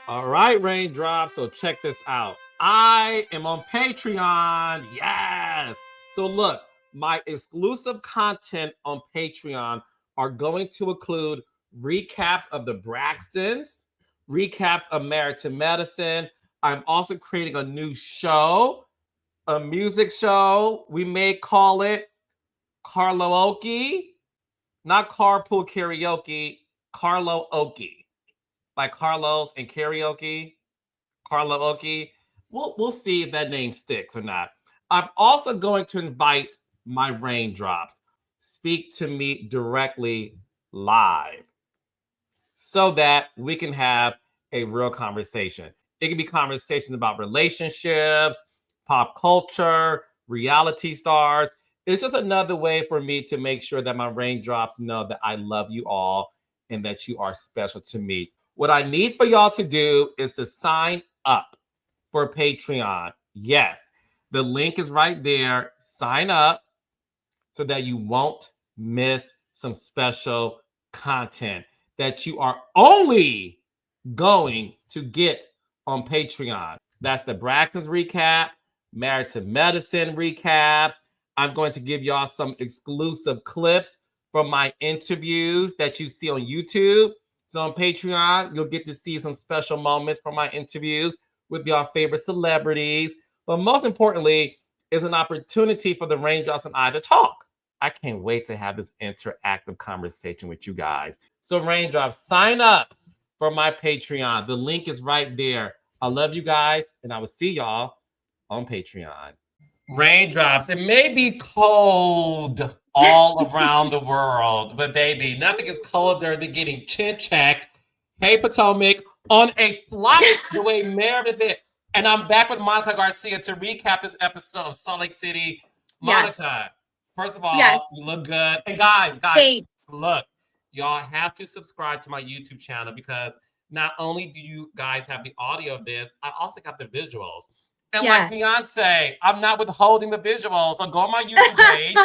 All right, Raindrop. So check this out. I am on Patreon. Yes. So look, my exclusive content on Patreon are going to include recaps of the Braxtons, recaps of Married to Medicine. I'm also creating a new show, a music show. We may call it Carlookie, not carpool karaoke, Carlookie, like Carlos and karaoke. Carlookie. We'll see if that name sticks or not. I'm also going to invite my raindrops speak to me directly live so that we can have a real conversation. It can be conversations about relationships, pop culture, reality stars. It's just another way for me to make sure that my raindrops know that I love you all and that you are special to me. What I need for y'all to do is to sign up for Patreon. Yes, the link is right there. Sign up so that you won't miss some special content that you are only going to get on Patreon. That's the Braxton's recap, Married to Medicine recaps. I'm going to give y'all some exclusive clips from my interviews that you see on YouTube. So on Patreon, you'll get to see some special moments from my interviews with your favorite celebrities. But most importantly, is an opportunity for the Raindrops and I to talk. I can't wait to have this interactive conversation with you guys. So Raindrops, sign up for my Patreon. The link is right there. I love you guys, and I will see y'all on Patreon. Raindrops, it may be cold all around the world, but baby, nothing is colder than getting chin checked. Hey, Potomac, on a flight the way Meredith did. And I'm back with Monica Garcia to recap this episode of Salt Lake City. Monica, yes. First of all, yes. You look good. And guys, Thanks. Look, y'all have to subscribe to my YouTube channel because not only do you guys have the audio of this, I also got the visuals. And yes. Like Beyonce, I'm not withholding the visuals. So go on my YouTube page,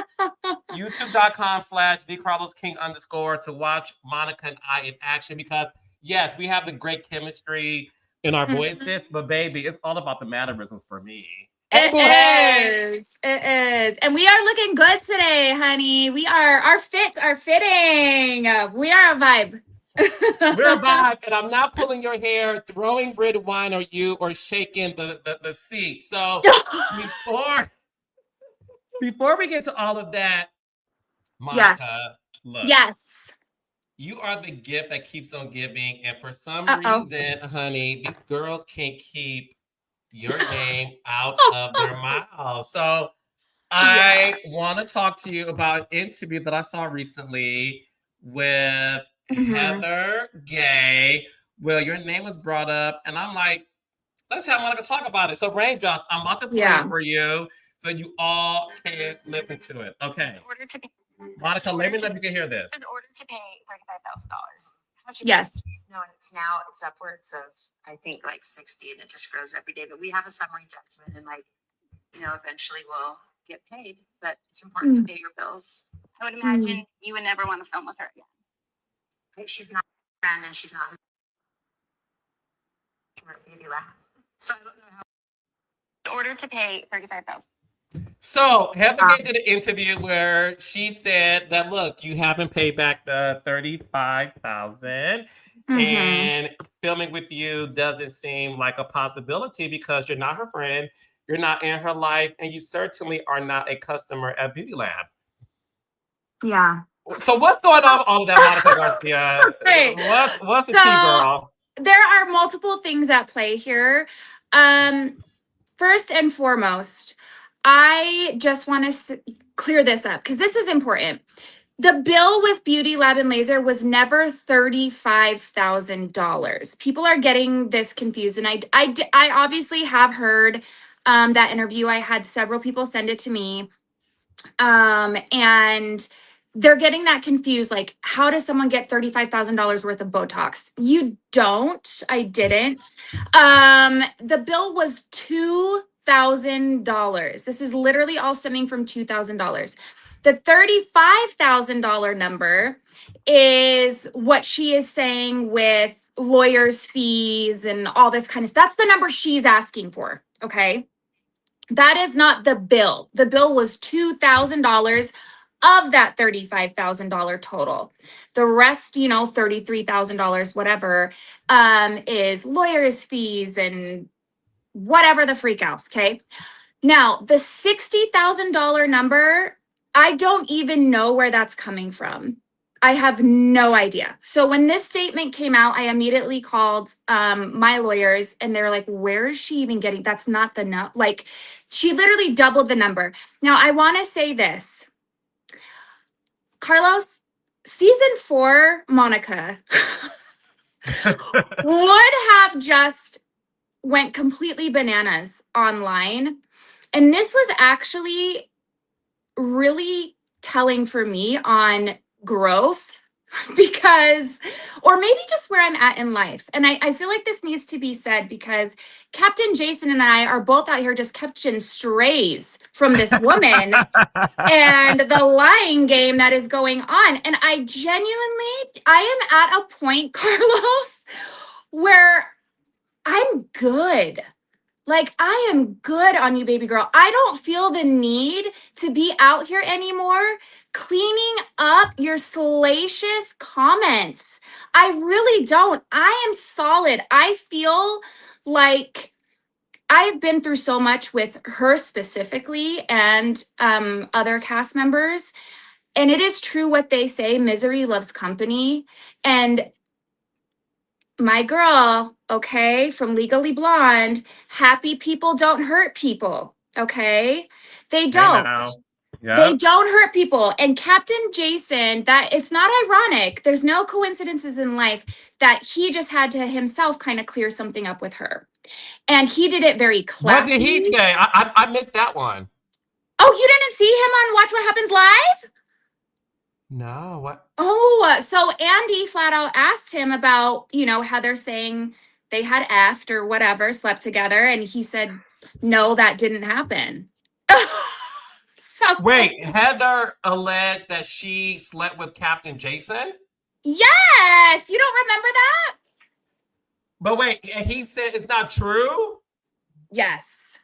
youtube.com/TheCarlosKing_ to watch Monica and I in action because, yes, we have the great chemistry in our voices, but baby, it's all about the mannerisms for me. It is. It is. And we are looking good today, honey. Our fits are fitting. We are a vibe. We're a vibe, and I'm not pulling your hair, throwing red wine on you, or shaking the seat. So before we get to all of that, Monica, look. Yes. You are the gift that keeps on giving, and for some reason, honey, these girls can't keep your name out of their mouths. So I want to talk to you about an interview that I saw recently with Heather Gay. Well, your name was brought up, and I'm like, let's have Monica talk about it. So, Raindrops, I'm about to play it for you so you all can listen to it. Okay. Monica, let me know if you can hear this. In order to pay $35,000. Yes. No, it's upwards of, I think, like 60, and it just grows every day. But we have a summary judgment, and eventually we'll get paid. But it's important to pay your bills. I would imagine you would never want to film with her again. She's not a friend, and she's not beauty lab. So I don't know how. In order to pay $35,000. So Heather Gay did an interview where she said that, look, you haven't paid back the $35,000 and filming with you doesn't seem like a possibility because you're not her friend, you're not in her life, and you certainly are not a customer at Beauty Lab. Yeah. So what's going on with all of that, Monica Garcia? Okay. What's the tea, girl? There are multiple things at play here. First and foremost, I just want to clear this up because this is important. The bill with Beauty Lab and Laser was never $35,000. People are getting this confused, and I obviously have heard that interview. I had several people send it to me, and they're getting that confused. Like, how does someone get $35,000 worth of Botox? You don't. I didn't. The bill was $2,000. This is literally all stemming from $2,000. The $35,000 number is what she is saying with lawyers' fees and all this kind of stuff. That's the number she's asking for. Okay. That is not the bill. The bill was $2,000 of that $35,000 total. The rest, $33,000, whatever, is lawyers' fees and whatever the freak else. Okay. Now, the $60,000 number, I don't even know where that's coming from. I have no idea. So when this statement came out, I immediately called my lawyers and they're like, where is she even getting? That's not the no. Like, she literally doubled the number. Now, I want to say this. Carlos, season 4, Monica would have just went completely bananas online. And this was actually really telling for me on growth because, or maybe just where I'm at in life. And I feel like this needs to be said because Captain Jason and I are both out here just catching strays from this woman and the lying game that is going on. And I am at a point, Carlos, where I'm good. Like, I am good on you, baby girl. I don't feel the need to be out here anymore cleaning up your salacious comments. I really don't. I am solid. I feel like I've been through so much with her specifically and other cast members. And it is true what they say, misery loves company. And my girl, okay, from Legally Blonde, happy people don't hurt people, okay? They don't. They don't hurt people. And Captain Jason, that it's not ironic. There's no coincidences in life that he just had to himself kind of clear something up with her. And he did it very classy. What did he say? I missed that one. Oh, you didn't see him on Watch What Happens Live? No, what? Oh, so Andy flat out asked him about, Heather saying they had effed or whatever, slept together. And he said, no, that didn't happen. So wait, Heather alleged that she slept with Captain Jason? Yes. You don't remember that? But wait, he said it's not true? Yes.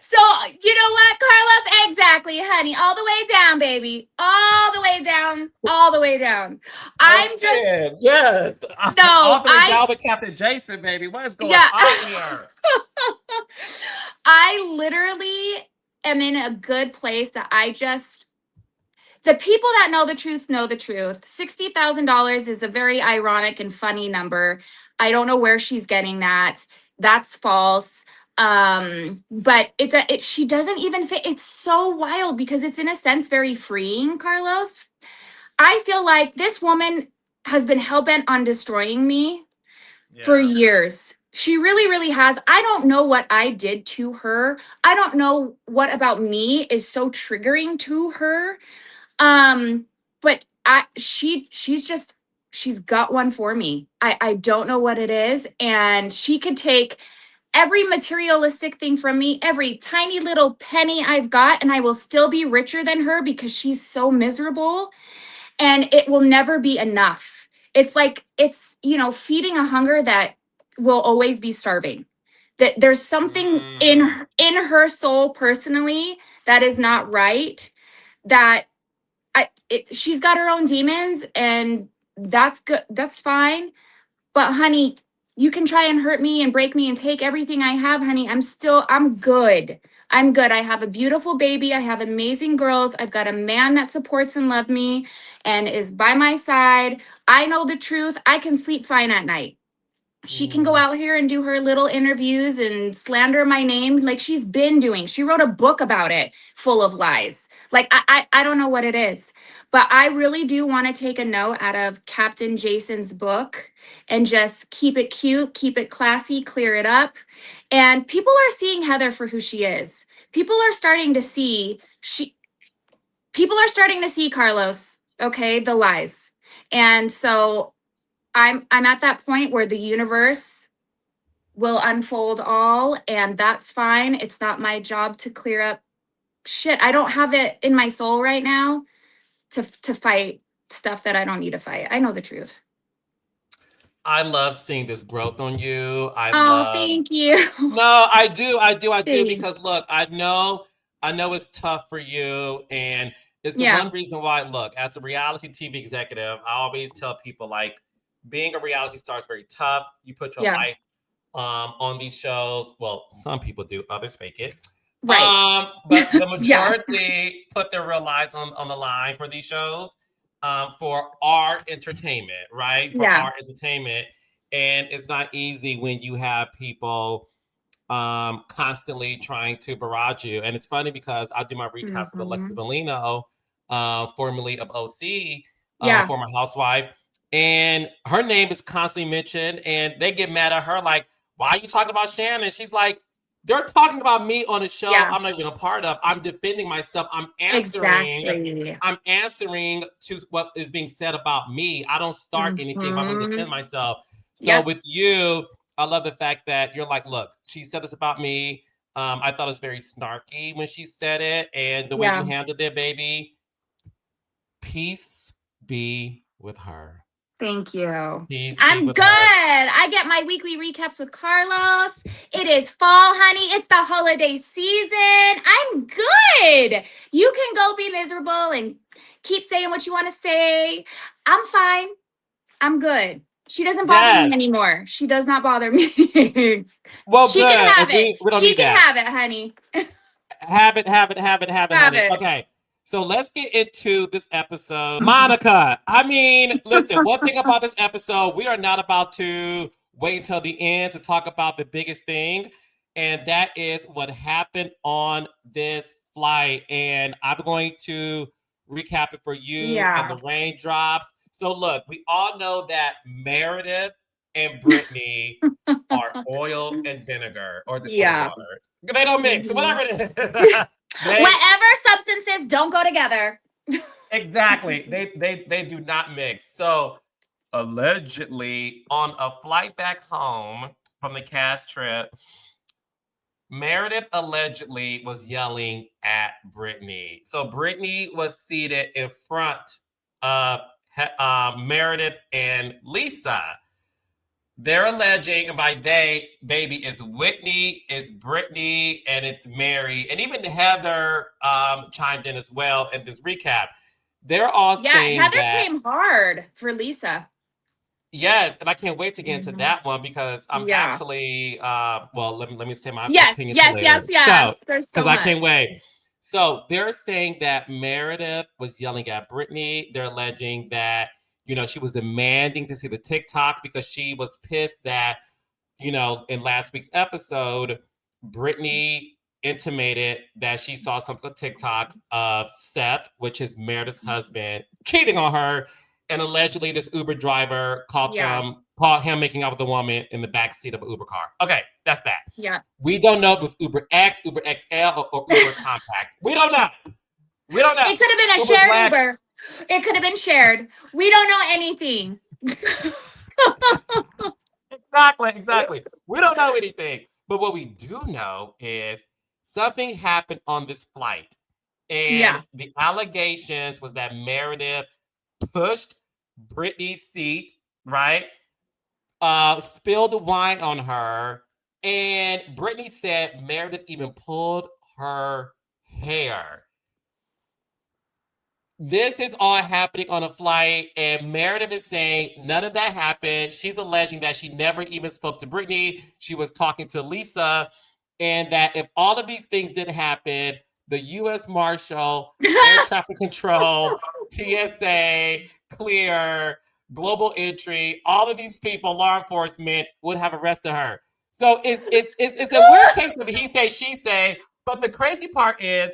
So, you know what, Carlos? Exactly, honey. All the way down, baby. All the way down. All the way down. I'm just... Yes. No, all the way down with Captain Jason, baby. What is going on here? I literally am in a good place that the people that know the truth know the truth. $60,000 is a very ironic and funny number. I don't know where she's getting that. That's false. But she doesn't even fit. It's so wild because it's in a sense very freeing, Carlos. I feel like this woman has been hell-bent on destroying me for years. She really, really has. I don't know what I did to her. I don't know what about me is so triggering to her. But she's got one for me. I don't know what it is. And she could take every materialistic thing from me, every tiny little penny I've got, and I will still be richer than her because she's so miserable and it will never be enough. It's like, feeding a hunger that will always be starving. That there's something in her soul personally that is not right, that she's got her own demons, and that's good. That's fine. But honey, you can try and hurt me and break me and take everything I have, honey. I'm good. I'm good. I have a beautiful baby. I have amazing girls. I've got a man that supports and loves me and is by my side. I know the truth. I can sleep fine at night. She can go out here and do her little interviews and slander my name like she's been doing. She wrote a book about it full of lies. Like, I don't know what it is, but I really do want to take a note out of Captain Jason's book and just keep it cute, keep it classy, clear it up. And people are seeing Heather for who she is. People are starting to see Carlos, okay, the lies. And so I'm at that point where the universe will unfold all, and that's fine. It's not my job to clear up shit. I don't have it in my soul right now to fight stuff that I don't need to fight. I know the truth. I love seeing this growth on you. Oh, thank you. No, I do because Thanks. look, I know it's tough for you, and it's the Yeah. one reason why, look, as a reality TV executive, I always tell people like being a reality star is very tough. You put your Yeah. life on these shows. Well, some people do, others fake it. Right. But the Yeah. majority put their real lives on the line for these shows, for our entertainment, right? For Yeah. our entertainment. And it's not easy when you have people constantly trying to barrage you. And it's funny because I do my recaps with Alexis Mhm. Bellino, formerly of OC, Yeah. former housewife. And her name is constantly mentioned, and they get mad at her like, why are you talking about Shannon? She's like, they're talking about me on a show Yeah. I'm not even a part of. I'm defending myself. I'm answering to what is being said about me. I don't start anything if I'm going to defend Mhm. myself. So Yep. with you, I love the fact that you're like, look, she said this about me. I thought it was very snarky when she said it, and the way you Yeah. handled it, baby. Peace be with her. Thank you. Peace be I'm with good. her. I get my weekly recaps with Carlos. It is fall, honey. It's the holiday season. I'm good. You can go be miserable and keep saying what you want to say. I'm fine. I'm good. She doesn't bother me Yes. anymore. She does not bother me. Well, She can good. have And it. we don't She need can that. have it, honey. Have it, Have honey. it. Okay. So let's get into this episode. Monica, I mean, listen, one thing about this episode, we are not about to wait until the end to talk about the biggest thing. And that is what happened on this flight. And I'm going to recap it for you and Yeah. the raindrops. So look, we all know that Meredith and Brittany are oil and vinegar, or is it oil and Yeah. water? They don't mix, Mhm. whatever it is. they Whatever substances don't go together. exactly. They do not mix. So allegedly, on a flight back home from the cast trip, Meredith allegedly was yelling at Brittany. So Brittany was seated in front of Meredith and Lisa. They're alleging, and by they, baby, is Whitney, is Brittany, and it's Mary, and even Heather chimed in as well in this recap. They're all Yeah, saying Heather that, came hard for Lisa. yes, and I can't wait to get into Mhm. that one because I'm Yeah. actually, well, let me say my Yes, opinion yes, later. yes, So, yes. There's because so I can't much. wait. So they're saying that Meredith was yelling at Brittany. They're alleging that, she was demanding to see the TikTok because she was pissed that in last week's episode, Brittany intimated that she saw something on TikTok of Seth, which is Meredith's husband, cheating on her. And allegedly, this Uber driver Yeah. caught him making out with a woman in the backseat of an Uber car. Okay, that's that. Yeah. We don't know if it was Uber X, Uber XL, or Uber Compact. We don't know. We don't know. It could have been a Uber shared Black. Uber. It could have been shared. We don't know anything. Exactly. We don't know anything. But what we do know is something happened on this flight. And Yeah. the allegations was that Meredith pushed Brittany's seat, right? Spilled wine on her. And Brittany said Meredith even pulled her hair. This is all happening on a flight, and Meredith is saying none of that happened. She's alleging that she never even spoke to Brittany. She was talking to Lisa, and that if all of these things didn't happen, the U.S. Marshal, Air Traffic Control, TSA, Clear, Global Entry, all of these people, law enforcement, would have arrested her. So it's a weird case of he say, she say. But the crazy part is,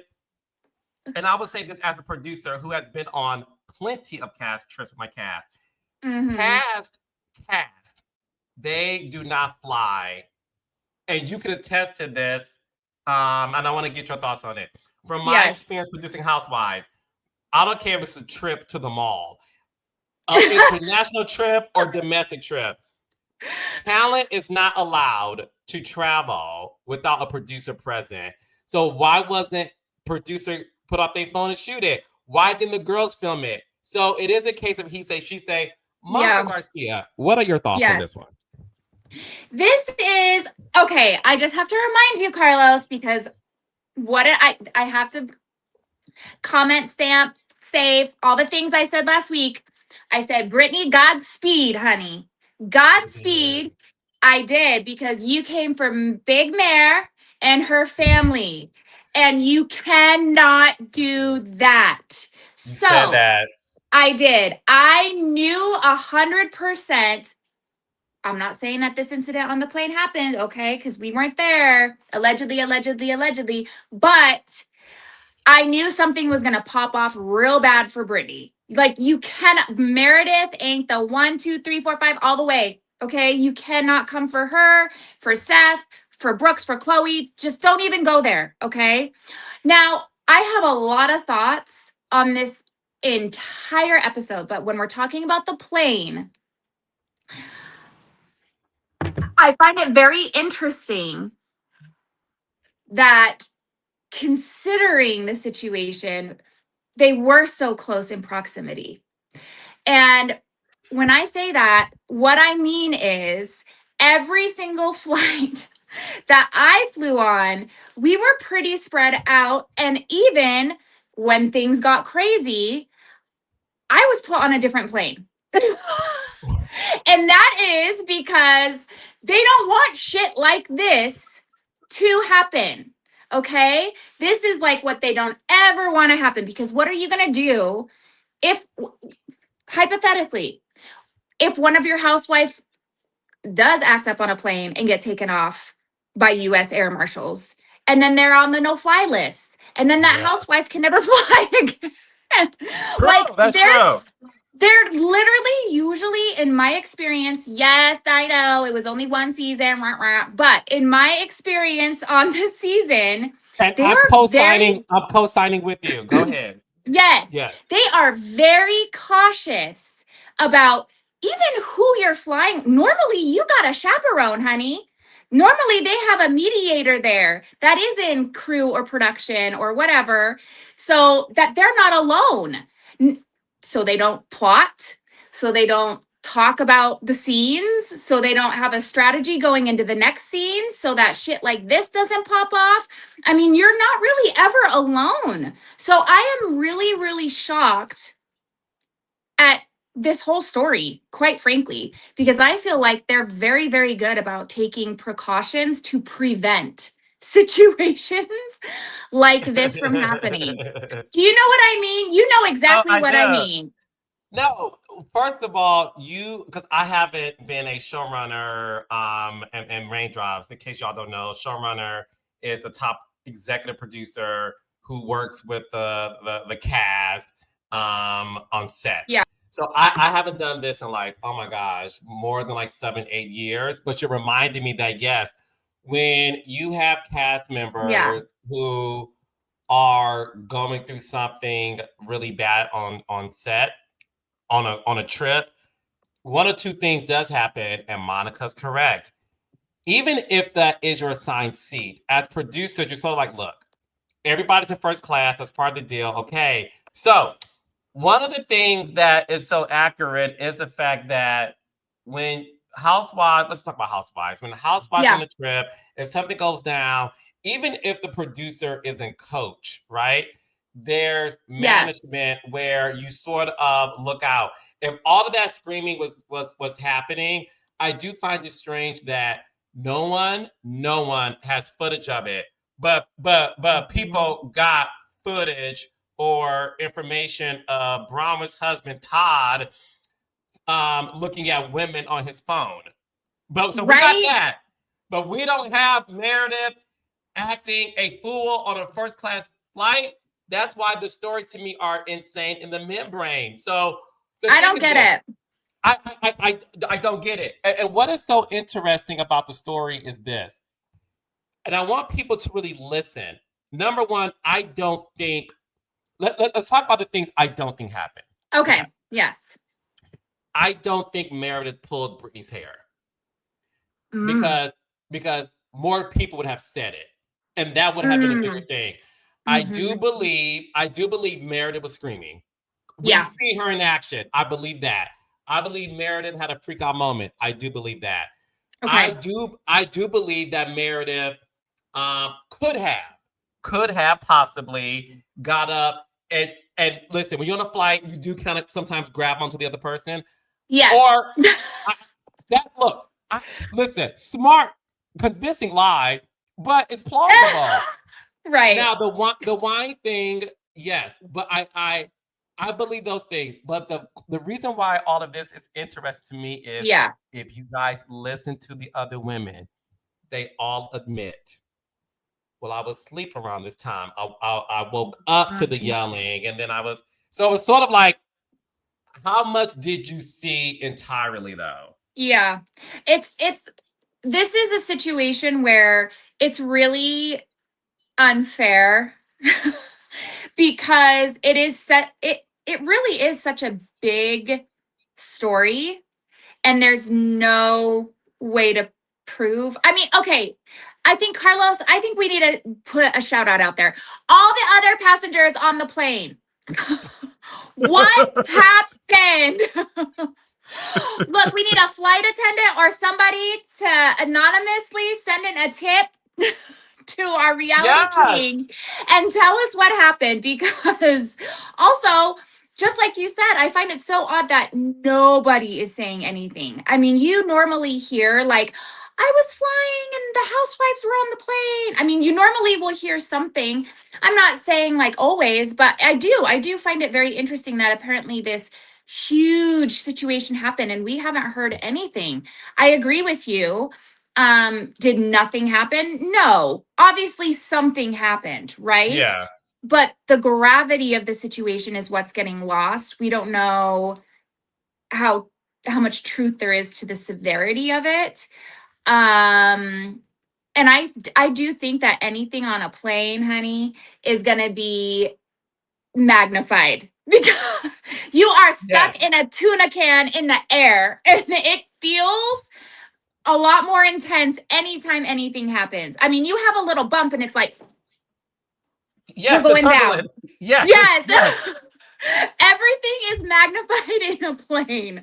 and I would say this as a producer who has been on plenty of cast trips with my cast. Mhm. Cast, they do not fly. And you can attest to this. And I want to get your thoughts on it. From my Yes. experience producing Housewives, I don't care if it's a trip to the mall, an international trip or domestic trip. Talent is not allowed to travel without a producer present. So why wasn't producer put up their phone and shoot it? Why didn't the girls film it? So it is a case of he say, she say. Yeah. Monica Garcia, what are your thoughts on this one? This is okay. I just have to remind you, Carlos, because I have to comment, stamp, save all the things I said last week. I said, Brittany, Godspeed, honey. Godspeed. I did because you came from Big Mare and her family, and you cannot do that. You said that. I did. I knew 100%. I'm not saying that this incident on the plane happened, okay? Because we weren't there. Allegedly. But I knew something was going to pop off real bad for Brittany. Like, you cannot, Meredith ain't the 1, 2, 3, 4, 5 all the way, okay? You cannot come for her, for Seth, for Brooks, for Chloe. Just don't even go there, okay? Now, I have a lot of thoughts on this entire episode, but when we're talking about the plane, I find it very interesting that considering the situation, they were so close in proximity. And when I say that, what I mean is every single flight that I flew on, we were pretty spread out. And even when things got crazy, I was put on a different plane. And that is because they don't want shit like this to happen. Okay? This is like what they don't ever want to happen, because what are you going to do if, hypothetically, if one of your housewife does act up on a plane and get taken off by US air marshals, and then they're on the no-fly list, and then that housewife can never fly again. That's true. They're literally, usually, in my experience, yes, I know it was only one season, but in my experience on this season, and I'm co-signing with you. Go ahead. Yes, they are very cautious about even who you're flying. Normally, you got a chaperone, honey. Normally, they have a mediator there that is in crew or production or whatever, so that they're not alone. So they don't plot, so they don't talk about the scenes, so they don't have a strategy going into the next scene, so that shit like this doesn't pop off. I mean, you're not really ever alone. So I am really, really shocked at this whole story, quite frankly, because I feel like they're very, very good about taking precautions to prevent situations like this from happening. Do you know what I mean? You know exactly what I mean. No, first of all, because I haven't been a showrunner and Raindrops. In case y'all don't know, showrunner is the top executive producer who works with the cast on set. Yeah. So I haven't done this in like, oh my gosh, more than like 7-8 years. But you're reminding me that yes, when you have cast members who are going through something really bad on set, on a trip, one or two things does happen, and Monica's correct. Even if that is your assigned seat, as producers, you're sort of like, look, everybody's in first class. That's part of the deal. Okay. So one of the things that is so accurate is the fact that when housewives, let's talk about housewives. When the housewives on the trip, if something goes down, even if the producer isn't coach, right? There's management where you sort of look out. If all of that screaming was happening, I do find it strange that no one has footage of it. But people got footage or information of Brahma's husband Todd looking at women on his phone. But so we got that. But we don't have Meredith acting a fool on a first class flight. That's why the stories to me are insane in the midbrain. So I don't get it. I don't get it. And what is so interesting about the story is this. And I want people to really listen. Number one, I don't think, let's talk about the things I don't think happened. Okay. Yes. I don't think Meredith pulled Brittany's hair. Because more people would have said it. And that would have been a bigger thing. I do believe Meredith was screaming. We Yeah. see her in action. I believe that. I believe Meredith had a freak out moment. I do believe that. Okay. I do believe that Meredith could have possibly got up and listen, when you're on a flight, you do kind of sometimes grab onto the other person. Yes. Or listen, smart, convincing lie, but it's plausible. Right. Now the wine thing, yes, but I believe those things. But the reason why all of this is interesting to me is if you guys listen to the other women, they all admit, well, I was asleep around this time. I woke up to the yelling, and then so it was sort of like, how much did you see entirely though? Yeah. This is a situation where it's really unfair because it really is such a big story and there's no way to prove. I mean, okay, I think Carlos, I think we need to put a shout out there. All the other passengers on the plane. What happened? Look, we need a flight attendant or somebody to anonymously send in a tip to our reality king and tell us what happened, because also, just like you said, I find it so odd that nobody is saying anything. I mean, you normally hear like, I was flying and the housewives were on the plane. I mean, you normally will hear something. I'm not saying like always, but I do find it very interesting that apparently this huge situation happened and we haven't heard anything. I agree with you. Did nothing happen? No. Obviously something happened, right? Yeah. But the gravity of the situation is what's getting lost. We don't know how much truth there is to the severity of it. And I do think that anything on a plane, honey, is going to be magnified because you are stuck in a tuna can in the air and it feels a lot more intense anytime anything happens. I mean, you have a little bump and it's like, yes, we're going down. Yes. Everything is magnified in a plane.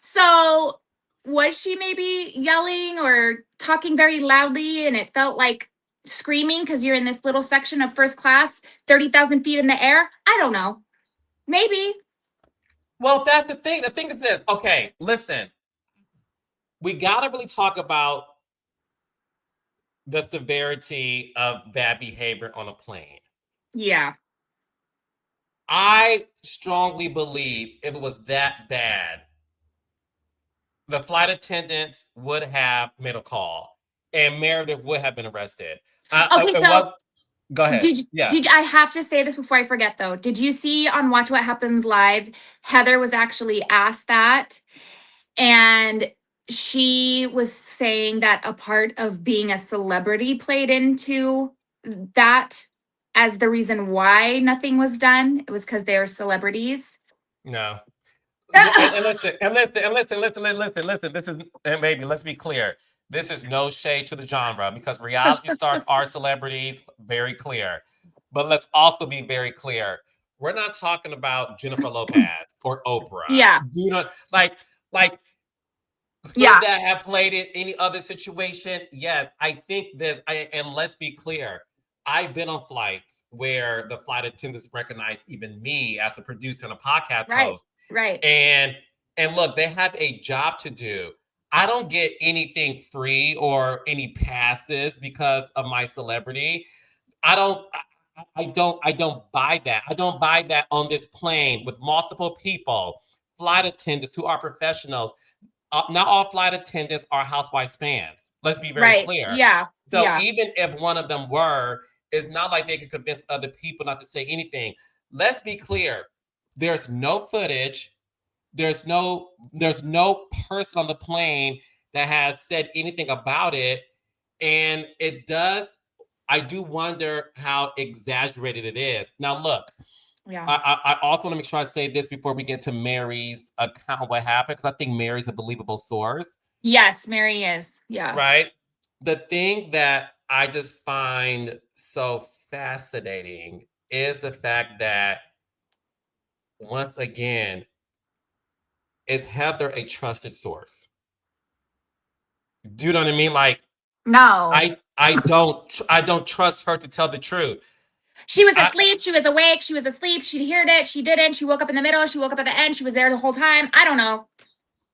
So was she maybe yelling or talking very loudly and it felt like screaming because you're in this little section of first class, 30,000 feet in the air? I don't know. Maybe. Well, that's the thing. The thing is this. Okay, listen. We got to really talk about the severity of bad behavior on a plane. Yeah. I strongly believe if it was that bad, the flight attendants would have made a call and Meredith would have been arrested. Okay, so go ahead. Did I have to say this before I forget though? Did you see on Watch What Happens Live, Heather was actually asked that, and she was saying that a part of being a celebrity played into that as the reason why nothing was done. It was because they were celebrities. No. And listen. This is, and maybe let's be clear. This is no shade to the genre because reality stars are celebrities, very clear. But let's also be very clear. We're not talking about Jennifer Lopez or Oprah. Yeah. Do you know, like, could that have played in any other situation? Yes, I think this, and let's be clear. I've been on flights where the flight attendants recognize even me as a producer and a podcast host. Right. And look, they have a job to do. I don't get anything free or any passes because of my celebrity. I don't buy that. I don't buy that on this plane with multiple people, flight attendants who are professionals. Not all flight attendants are Housewives fans. Let's be very clear. Yeah. So even if one of them were, it's not like they could convince other people not to say anything. Let's be clear. There's no footage. There's no person on the plane that has said anything about it. And I do wonder how exaggerated it is. Now, look, I also want to make sure I say this before we get to Mary's account of what happened, because I think Mary's a believable source. Yes, Mary is. Yeah. Right? The thing that I just find so fascinating is the fact that, once again, is Heather a trusted source? Do you know what I mean? Like, No. I don't trust her to tell the truth. She was asleep. She was awake. She was asleep. She heard it. She didn't. She woke up in the middle. She woke up at the end. She was there the whole time. I don't know.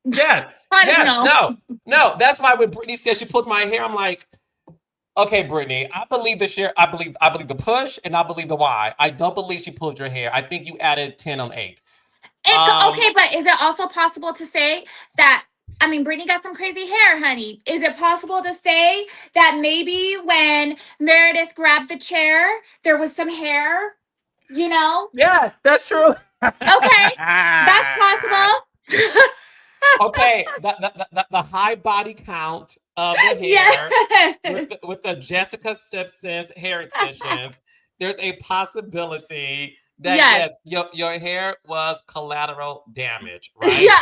Yes. I don't know. No. That's why when Brittany said she pulled my hair, I'm like, okay, Brittany, I believe the share. I believe the push, and I believe the why. I don't believe she pulled your hair. I think you added 10 on 8. Okay, but is it also possible to say that, I mean, Brittany got some crazy hair, honey. Is it possible to say that maybe when Meredith grabbed the chair, there was some hair, you know? Yes, that's true. Okay, that's possible. Okay, the high body count of the hair Yes. with the Jessica Simpson's hair extensions, there's a possibility that Yes. your hair was collateral damage, right? Yeah.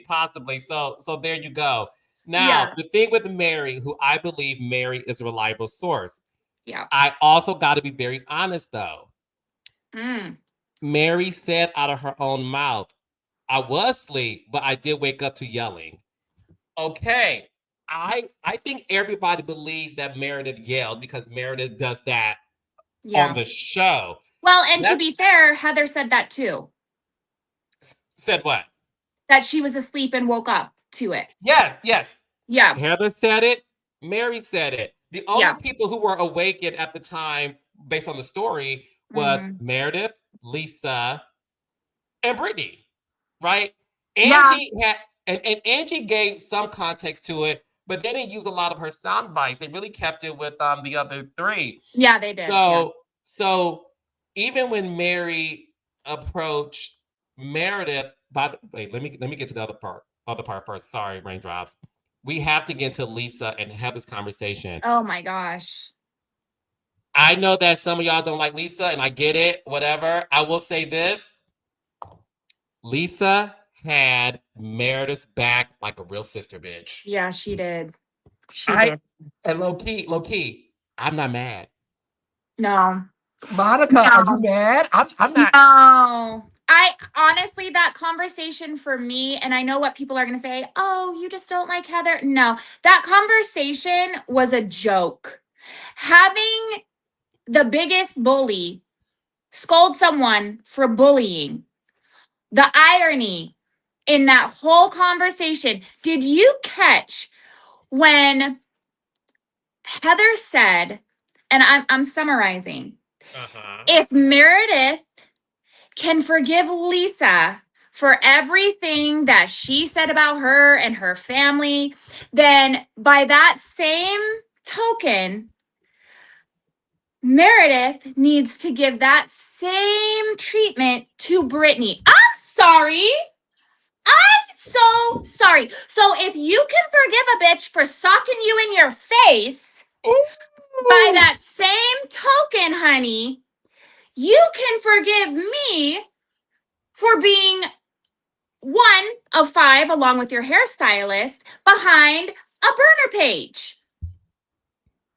Possibly. So there you go. Now, Yeah. the thing with Mary, who I believe Mary is a reliable source. Yeah. I also got to be very honest though. Mm. Mary said out of her own mouth, I was asleep, but I did wake up to yelling. Okay. I think everybody believes that Meredith yelled because Meredith does that Yeah. on the show. Well, and to be fair, Heather said that too. Said what? That she was asleep and woke up to it. Yes. Yeah. Heather said it. Mary said it. The only people who were awakened at the time, based on the story, was Meredith, Lisa, and Brittany. Right? Angie had, and Angie gave some context to it, but they didn't use a lot of her sound bites. They really kept it with the other 3. Yeah, they did. So even when Mary approached Meredith, wait, let me get to the other part first. Sorry, raindrops. We have to get into Lisa and have this conversation. Oh my gosh. I know that some of y'all don't like Lisa, and I get it, whatever. I will say this. Lisa had Meredith's back like a real sister, bitch. Yeah, she did. She did. And low key, I'm not mad. No. Monica, are you mad? I'm not. No. I honestly, that conversation for me, and I know what people are going to say, oh, you just don't like Heather. No, that conversation was a joke. Having the biggest bully scold someone for bullying, the irony in that whole conversation. Did you catch when Heather said, and I'm summarizing, if Meredith can forgive Lisa for everything that she said about her and her family, then by that same token, Meredith needs to give that same treatment to Brittany. I'm sorry. I'm so sorry. So if you can forgive a bitch for socking you in your face, by that same token, honey, you can forgive me for being 1 of 5, along with your hairstylist, behind a burner page.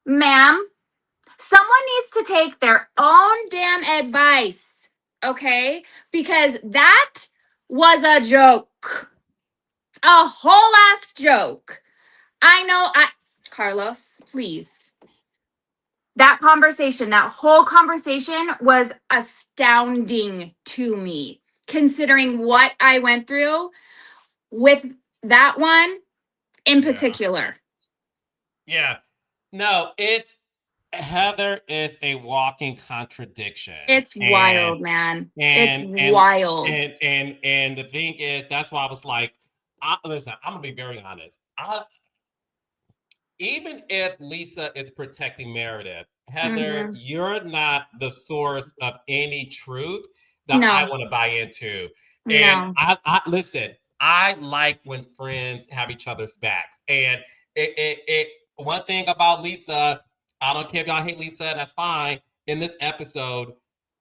Ma'am, someone needs to take their own damn advice, okay? Because that was a joke. A whole ass joke. I know, Carlos, please. That conversation, that whole conversation was astounding to me, considering what I went through with that one in particular. Yeah. No, Heather is a walking contradiction. It's wild, man. It's wild. And the thing is, that's why I was like, listen, I'm gonna be very honest. Even if Lisa is protecting Meredith, Heather, you're not the source of any truth that I want to buy into. And I listen, I like when friends have each other's backs. And it one thing about Lisa, I don't care if y'all hate Lisa, that's fine. In this episode,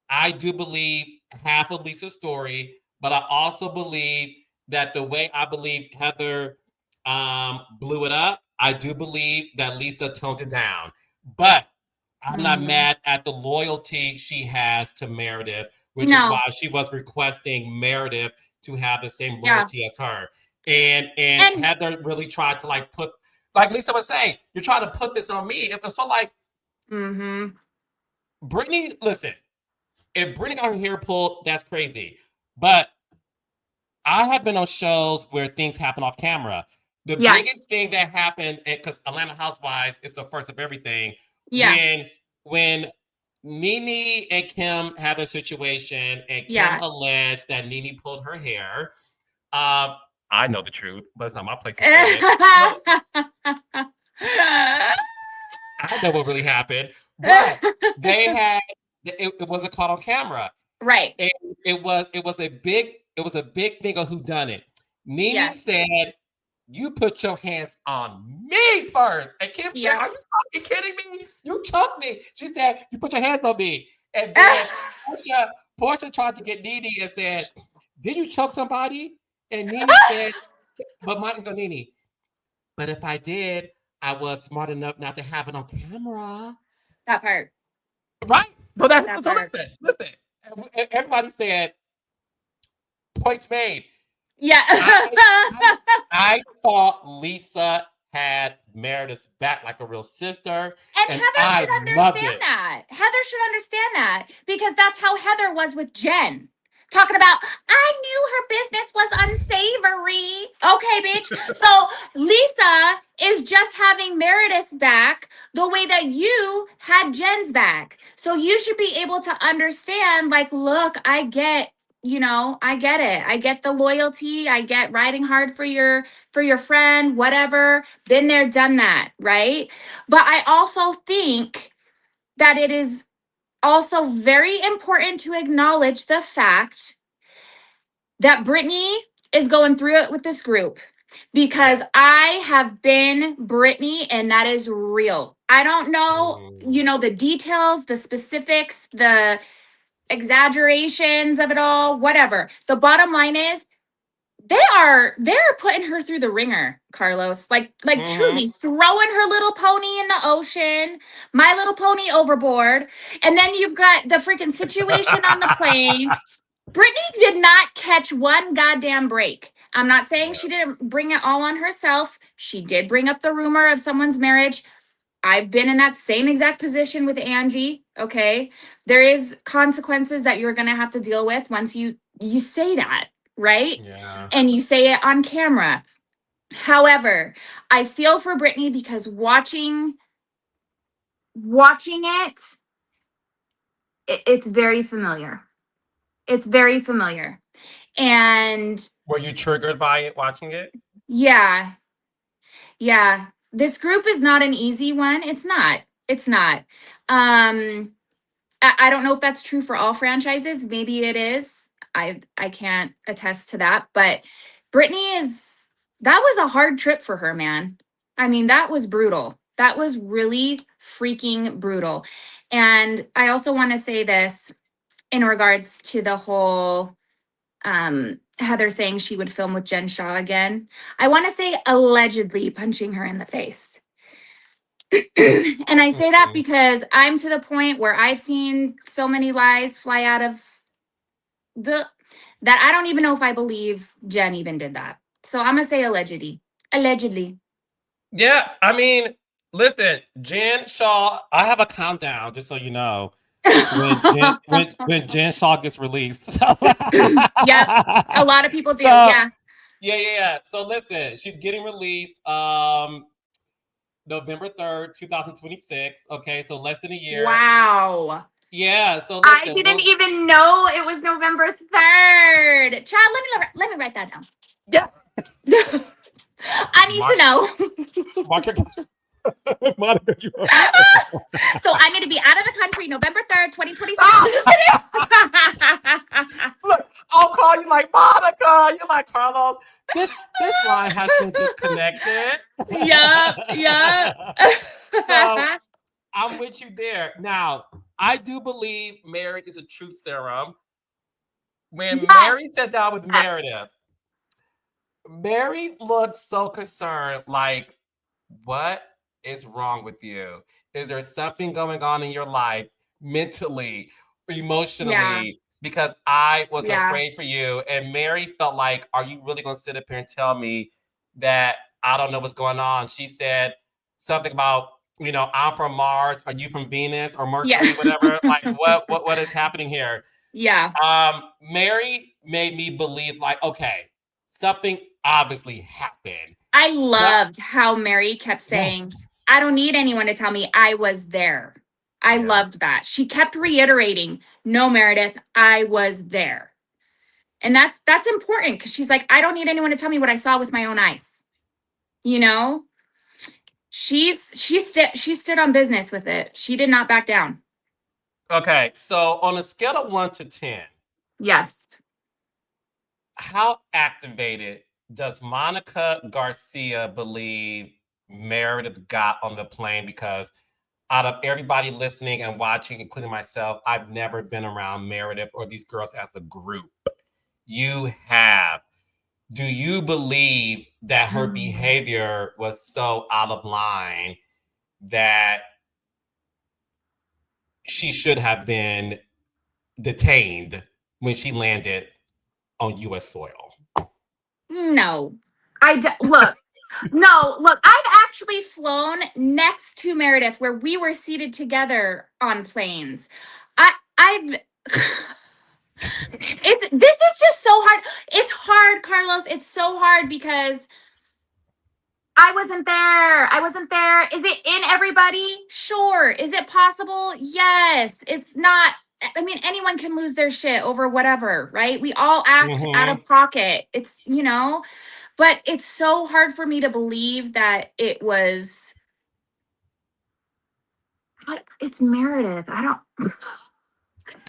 I do believe half of Lisa's story, but I also believe that the way I believe Heather blew it up, I do believe that Lisa toned it down. But I'm not mad at the loyalty she has to Meredith, which is No. why she was requesting Meredith to have the same Yeah. loyalty as her. And And- Heather really tried to like put, like Lisa was saying, you're trying to put this on me. So like, Brittany, listen, if Brittany got her hair pulled, that's crazy. But I have been on shows where things happen off camera. The Yes. biggest thing that happened, because Atlanta Housewives is the first of everything. Yeah. When Nene and Kim had their situation, and Kim Yes. alleged that Nene pulled her hair. I know the truth, but it's not my place to say it. I know what really happened, but they had it wasn't caught on camera, Right? and it was a big thing of who done it. Nene Yes. said, "You put your hands on me first," and Kim said, Yeah. "Are you fucking kidding me? You choked me." She said, "You put your hands on me," and then Portia tried to get Nene and said, "Did you choke somebody?" And Nene said, "But Monica Nene, but if I did, I was smart enough not to have it on camera." That part. Right? So That so part. listen. Everybody said, points made. Yeah. I thought Lisa had Meredith's back like a real sister. And And Heather I should loved understand it. that. Heather should understand that because that's how Heather was with Jen. Talking about, I knew her business was unsavory. Okay, bitch. So Lisa is just having Meredith's back the way that you had Jen's back. So you should be able to understand, like, look, I get, I get it. I get the loyalty. I get riding hard for your friend, whatever. Been there, done that, right? But I also think that it is also very important to acknowledge the fact that Brittany is going through it with this group because I have been Brittany and that is real. I don't know, the details, the specifics, the exaggerations of it all, whatever. The bottom line is they're putting her through the ringer, Carlos. Like truly throwing her little pony in the ocean, My Little Pony overboard, and then you've got the freaking situation on the plane. Brittany did not catch one goddamn break. I'm not saying she didn't bring it all on herself. She did bring up the rumor of someone's marriage. I've been in that same exact position with Angie. Okay, there is consequences that you're going to have to deal with once you say that, right? Yeah. And you say it on camera. However, I feel for Brittany because watching it's very familiar. It's very familiar. And were you triggered by it watching it? yeah. This group is not an easy one. It's not. I don't know if that's true for all franchises. Maybe it is. I can't attest to that. But Brittany that was a hard trip for her, man. I mean, that was brutal. That was really freaking brutal. And I also want to say this in regards to the whole Heather saying she would film with Jen Shaw again. I want to say allegedly punching her in the face. And I say that because I'm to the point where I've seen so many lies fly out of that I don't even know if I believe Jen even did that. So I'm gonna say allegedly. Yeah, I mean, listen, Jen Shaw, I have a countdown, just so you know. When Jen Shaw gets released. Yes, a lot of people do. Yeah. So listen, she's getting released November 3rd, 2026. Okay, so less than a year. Wow. Yeah, so listen. I didn't even know it was November 3rd. Chad, let me write that down. Yeah. I need to know. Monica, you So I need to be out of the country November 3rd, 2026. Look, I'll call you like Monica. You're like Carlos. This line has been disconnected. Yeah. So I'm with you there. Now, I do believe Mary is a truth serum. When Mary sat down with Meredith, Mary looked so concerned, like, what? is wrong with you? Is there something going on in your life mentally, Yeah. emotionally? Because I was Yeah. afraid for you. And Mary felt like, are you really going to sit up here and tell me that I don't know what's going on? She said something about, I'm from Mars. Are you from Venus or Yeah. Mercury, whatever? Like, what is happening here? Yeah. Mary made me believe, like, okay, something obviously happened. I But loved how Mary kept yes, saying, I don't need anyone to tell me I was there. I yeah. loved that. She kept reiterating, no, Meredith, I was there. And that's important because she's like, I don't need anyone to tell me what I saw with my own eyes. You know, she stood on business with it. She did not back down. Okay, so on a scale of 1 to 10, Yes. how activated does Monica Garcia believe Meredith got on the plane? Because out of everybody listening and watching, including myself, I've never been around Meredith or these girls as a group. You have. Do you believe that her behavior was so out of line that she should have been detained when she landed on US soil? No. Look. No, look, I've actually flown next to Meredith where we were seated together on planes. I've this is just so hard. It's hard, Carlos. It's so hard because I wasn't there. I wasn't there. Is it in everybody? Sure. Is it possible? Yes. It's not. I mean, anyone can lose their shit over whatever, right? We all act out Mm-hmm. of pocket. But it's so hard for me to believe that it was. It's Meredith. I don't.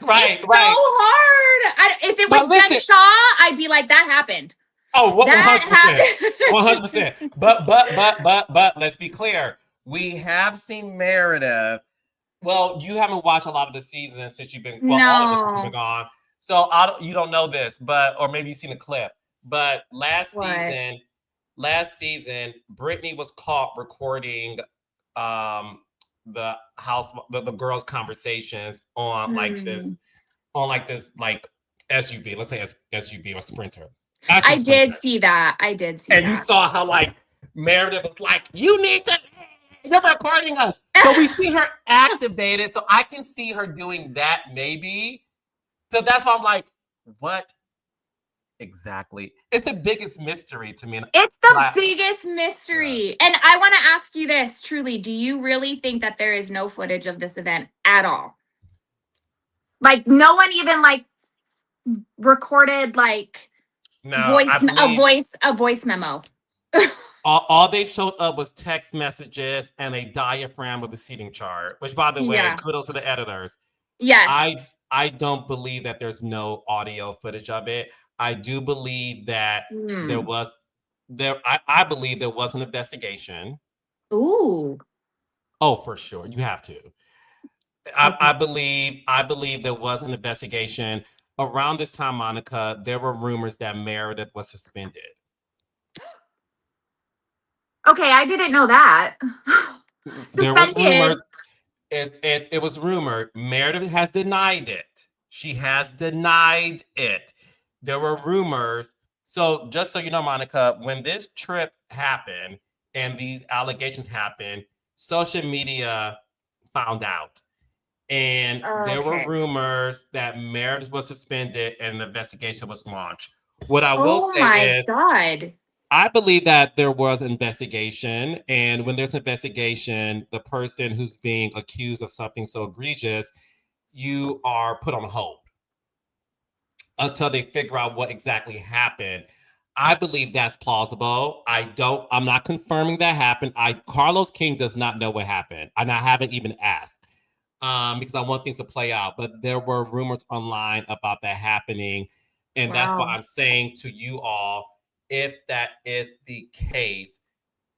Right, It's so right. hard. If it was But Jen listen, Shaw, I'd be like, that happened. oh, what That 100%. happened. 100%. But let's be clear. We have seen Meredith. Well, you haven't watched a lot of the seasons since you've been, well, all of it since you've been No. gone. So you don't know this, or maybe you've seen a clip. But What? last season, Brittany was caught recording um the girls' conversations on Hmm. like SUV, let's say SUV or Sprinter. I Actually, did Sprinter. see that. I did see And you that. saw how like Meredith was like, you're recording us. So we see her activated. So I can see her doing that maybe. So that's why I'm like, what exactly? It's the biggest mystery to me. It's the Like, biggest yeah. mystery. And I want to ask you this truly. Do you really think that there is no footage of this event at all? Like, no one even like recorded like No, I believe a voice memo. all they showed up was text messages and a diaphragm with a seating chart, which by the way, Yeah. kudos to the editors. Yes. I don't believe that there's no audio footage of it. I do believe that there Hmm. was I believe there was an investigation. Ooh. Oh, for sure. You have to. I, Okay. I believe there was an investigation. Around this time, Monica, there were rumors that Meredith was suspended. Okay, I didn't know that. There was Suspended. rumors. It was rumored. Meredith has denied it. She has denied it. There were rumors. So just so you know, Monica, when this trip happened and these allegations happened, social media found out. And there were Okay. rumors that Meredith was suspended and an investigation was launched. What I will Oh say my is, God. I believe that there was an investigation, and when there's an investigation, the person who's being accused of something so egregious, you are put on hold until they figure out what exactly happened. I believe that's plausible. I'm not confirming that happened. Carlos King does not know what happened, and I haven't even asked because I want things to play out. But there were rumors online about that happening, and that's why Wow. I'm saying to you all, if that is the case,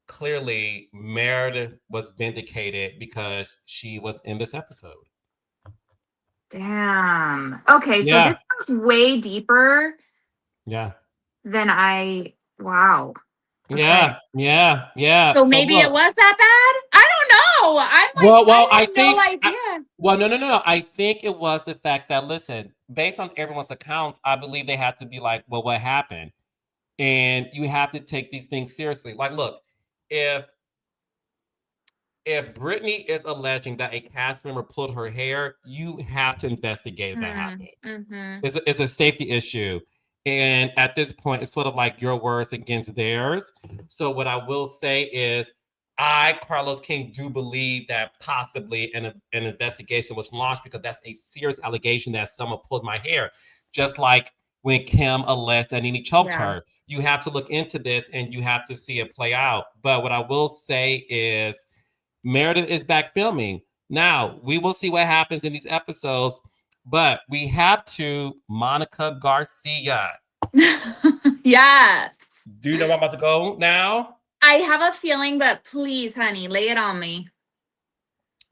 clearly Meredith was vindicated because she was in this episode. Damn. Okay, so Yeah, this goes way deeper yeah, than wow. Okay. yeah. So So maybe it look, was that bad? I I'm like, Well, I I had no think. idea. Well, no. I think it was the fact that, listen, based on everyone's accounts, I believe they had to be like, well, what happened? And you have to take these things seriously. Like, look, if Brittany is alleging that a cast member pulled her hair, you have to investigate if that happened. Mm-hmm. It's a safety issue. And at this point, it's sort of like your words against theirs. So what I will say is, I, Carlos King, do believe that possibly an investigation was launched because that's a serious allegation that someone pulled my hair. Just like when Kim alleged that Nene choked her. You have to look into this and you have to see it play out. But what I will say is, Meredith is back filming. Now, we will see what happens in these episodes, but we have to Monica Garcia. Yes. Do you know where I'm about to go now? I have a feeling, but please, honey, lay it on me.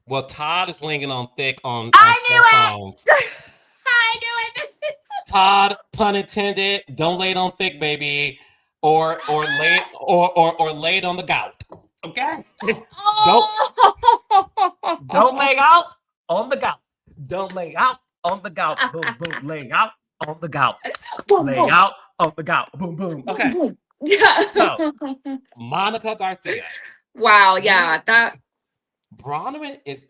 Well, Todd is laying it on thick on I cell knew phones. I knew it. Todd, pun intended, don't lay it on thick, baby. Or lay it on the gout. Okay? Don't lay out on the gout. Don't lay out on the gout. Boom, boom. Lay out on the gout. Lay out on the gout. Boom, boom. Okay. Yeah. So, Monica Garcia. Wow. Yeah. That. Bronwyn is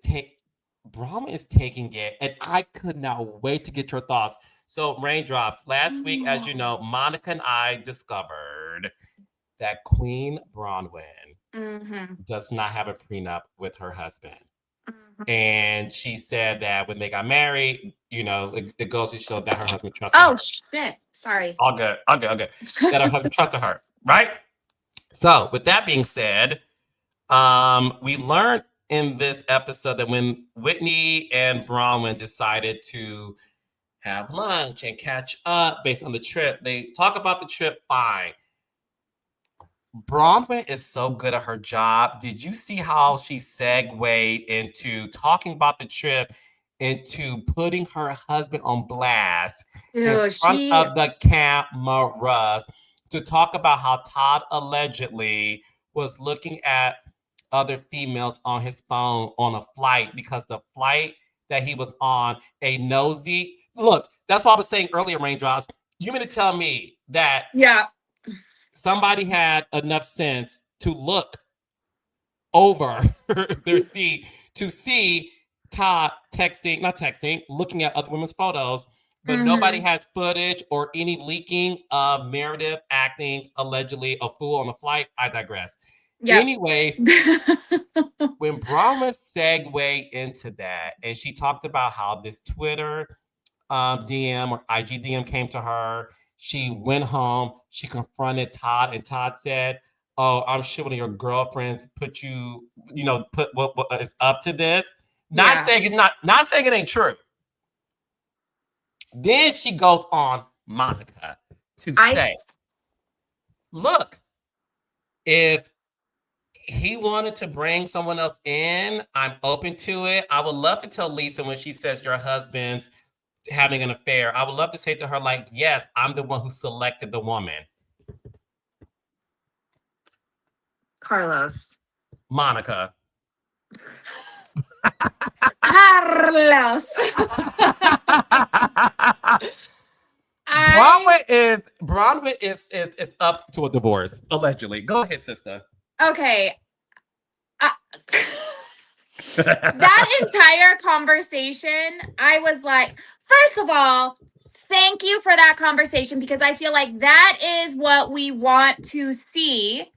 taking it, and I could not wait to get your thoughts. So, Raindrops, last week, as you know, Monica and I discovered that Queen Bronwyn does not have a prenup with her husband. And she said that when they got married, it goes to show that her husband trusted her. Oh, shit. Sorry. All good. That her husband trusted her, right? So, with that being said, we learned in this episode that when Whitney and Bronwyn decided to have lunch and catch up based on the trip, they talk about the trip fine. Bronwyn is so good at her job. Did you see how she segued into talking about the trip, into putting her husband on blast in front of the cameras to talk about how Todd allegedly was looking at other females on his phone on a flight because the flight that he was on, a nosy look. That's what I was saying earlier, Raindrops. You mean to tell me that somebody had enough sense to look over their seat to see Todd looking at other women's photos, but nobody has footage or any leaking of Meredith acting allegedly a fool on the flight? I digress. Yep. Anyways, when Bronwyn segued into that, and she talked about how this Twitter DM or IG DM came to her, she went home, she confronted Todd, and Todd said, "Oh, I'm sure one of your girlfriends put what is up to this." Not saying it ain't true. Then she goes on Monica to say, "Look, if he wanted to bring someone else in, I'm open to it. I would love to tell Lisa when she says your husband's having an affair. I would love to say to her, like, yes, I'm the one who selected the woman." Carlos. Monica. Carlos. Bronwyn is up to a divorce, allegedly. Go ahead, sister. Okay. That entire conversation, I was like, first of all, thank you for that conversation, because I feel like that is what we want to see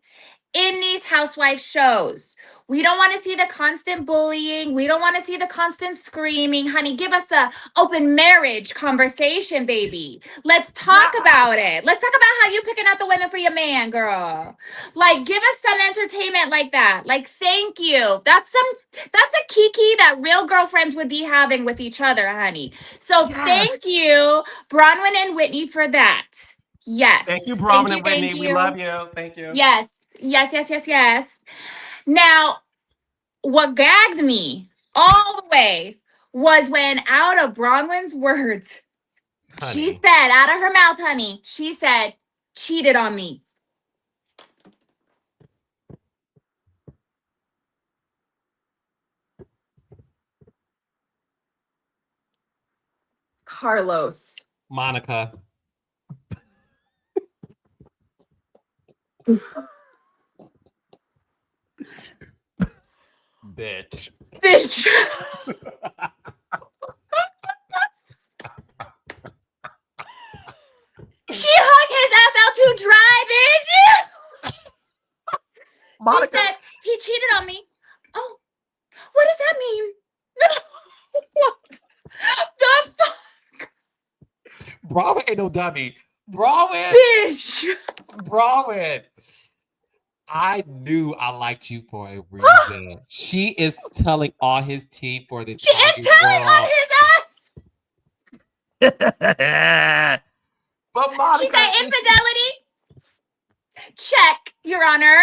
in these housewife shows. We don't want to see the constant bullying. We don't want to see the constant screaming. Honey, give us a open marriage conversation, baby. Let's talk about it. Let's talk about how you picking out the women for your man, girl. Like, give us some entertainment like that. Like, thank you. That's a kiki that real girlfriends would be having with each other, honey. So thank you, Bronwyn and Whitney, for that. Yes. Thank you, Bronwyn and Whitney. We love you. Thank you. Yes. Now, what gagged me all the way was when, out of Bronwyn's words, she said, out of her mouth, honey, she said, cheated on me. Carlos. Monica. Bitch. Bitch. She hung his ass out to dry, bitch. Monica. He said he cheated on me. Oh, what does that mean? What the fuck? Brawen ain't no dummy. Brawen. Bitch. Brawen. I knew I liked you for a reason. She is telling all his tea for the She is telling on his ass. But Monica, She said infidelity. Check, Your Honor.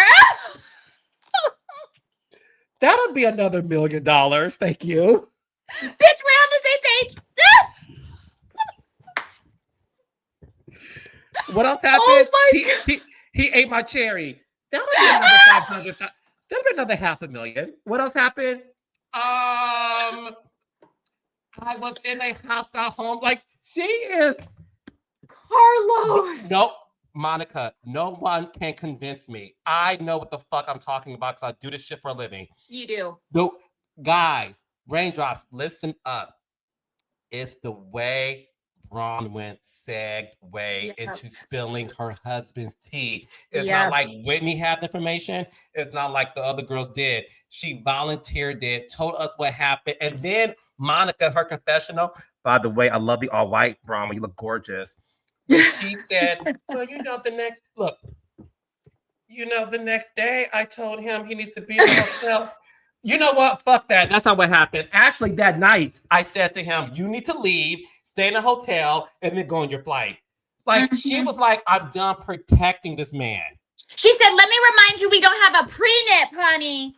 that'll be another $1 million. Thank you. Bitch, we're on the same page. What else happened? Oh my God. He ate my cherry. That'll be another 500. That'll be another $500,000. What else happened? I was in a hostile home. Like, she is. Carlos. Nope. Monica, no one can convince me. I know what the fuck I'm talking about because I do this shit for a living. You do. The guys, raindrops, listen up. It's the way Bronwyn segued into spilling her husband's tea. It's not like Whitney had the information. It's not like the other girls did. She volunteered it, told us what happened. And then Monica, her confessional, by the way, I love the all white, Bronwyn. You look gorgeous. She said, well, the next day I told him he needs to be in the hotel. You know what? Fuck that. That's not what happened. Actually, that night, I said to him, you need to leave, stay in a hotel, and then go on your flight. Like, she was like, I'm done protecting this man. She said, let me remind you, we don't have a prenup, honey.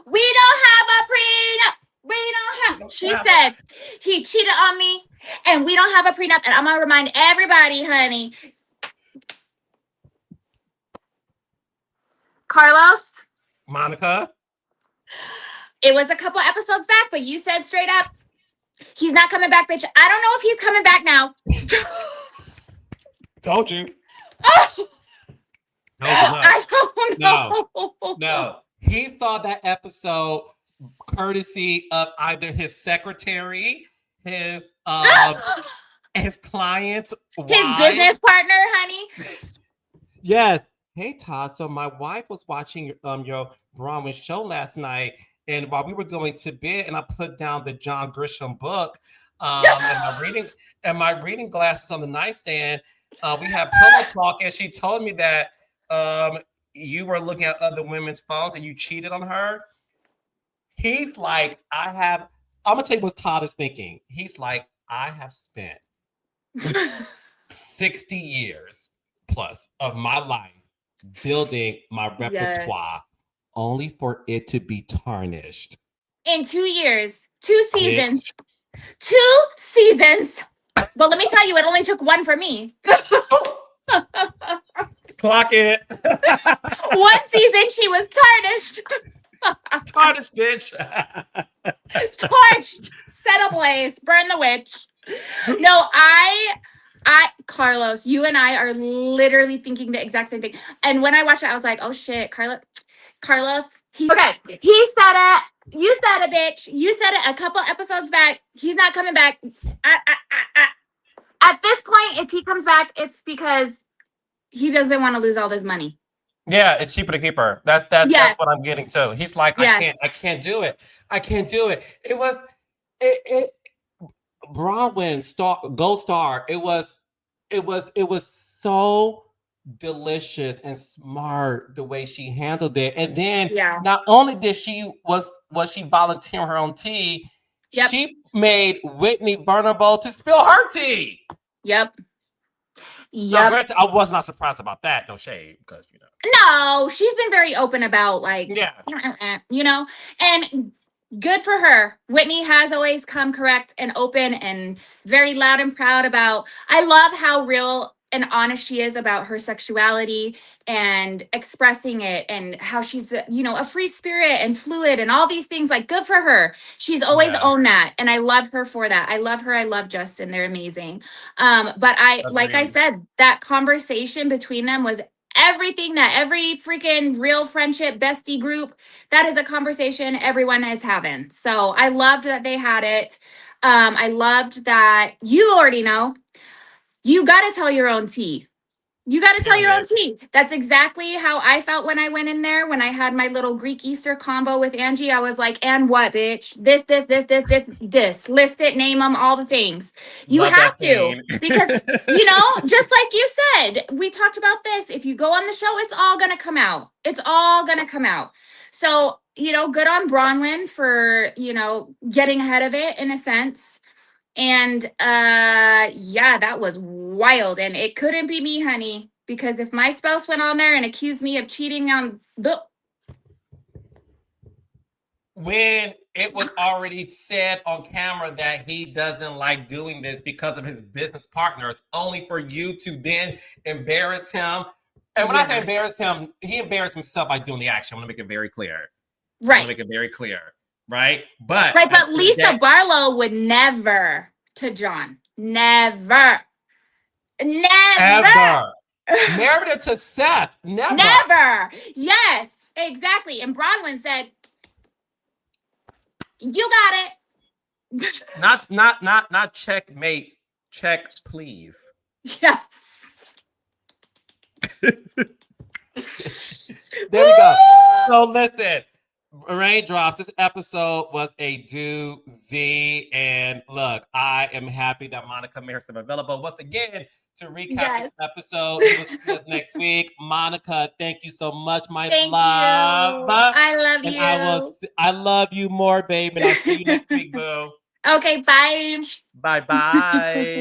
We don't have a prenup. We don't have. She said, he cheated on me, and we don't have a prenup. And I'm going to remind everybody, honey. Carlos? Monica? It was a couple episodes back, but you said straight up, he's not coming back, bitch. I don't know if he's coming back now. Told you. I don't know. No. He saw that episode courtesy of either his secretary, his clients, his business partner, honey. Yes. Hey, Todd. So my wife was watching your Bronwyn show last night. And while we were going to bed, and I put down the John Grisham book, and my reading glasses on the nightstand, we had pillow talk, and she told me that you were looking at other women's phones and you cheated on her. He's like, I'm gonna tell you what Todd is thinking. He's like, I have spent 60 years plus of my life building my repertoire. Only for it to be tarnished. In 2 years, 2 seasons. 2 seasons. But let me tell you, it only took 1 for me. Clock it. 1 season, she was tarnished. Tarnished, bitch. Torched. Set ablaze. Burn the witch. No, Carlos, you and I are literally thinking the exact same thing. And when I watched it, I was like, oh shit, Carlos, he said it. You said it, bitch. You said it a couple episodes back. He's not coming back. At this point, if he comes back, it's because he doesn't want to lose all this money. Yeah, it's cheaper to keep her. That's what I'm getting to. He's like, I can't do it. I can't do it. It was Bronwyn Gold Star. It was so delicious and smart the way she handled it. And then not only did she was she volunteering her own tea, she made Whitney vulnerable to spill her tea. Yep. Now, granted, I was not surprised about that. No shade, because no, she's been very open about and good for her. Whitney has always come correct and open and very loud and proud about. I love how real and honest she is about her sexuality and expressing it, and how she's, you know, a free spirit and fluid and all these things. Like, good for her. She's always Yeah. owned that, and I love her for that. I love her. I love Justin. They're amazing. But like I Agreed. said, that conversation between them was everything that every freaking real friendship bestie group, that is a conversation everyone is having. So I loved that they had it. I loved that, you already know, you got to tell your own tea. You got to tell your own tea. That's exactly how I felt when I went in there. When I had my little Greek Easter combo with Angie, I was like, and what, bitch? This. List it, name them, all the things. You Love have that to, scene. because, you know, just like you said, we talked about this. If you go on the show, it's all going to come out. It's all going to come out. So, you know, good on Bronwyn for, you know, getting ahead of it in a sense. And yeah, that was wild. And it couldn't be me, honey, because if my spouse went on there and accused me of cheating on the, When it was already said on camera that he doesn't like doing this because of his business partners, only for you to then embarrass him. And when I say Yeah. embarrass him, he embarrassed himself by doing the action. I'm gonna make it very clear. I'm right. gonna make it very clear, right? But Right. at But the end of the Lisa day, Barlow would never to John. Never. Never. ever. Meredith to Seth, never. Never. Yes, exactly. And Bronwyn said, you got it. Not checkmate. Check, please. Yes. There we go. So listen, Raindrops, this episode was a doozy. And look, I am happy that Monica and Meredith are available. Once again, to recap Yes. this episode, we will see us next week. Monica, thank you so much, my Thank love. you. I love And you. I love you more, babe. And I'll see you next week, boo. Okay, bye. Bye-bye.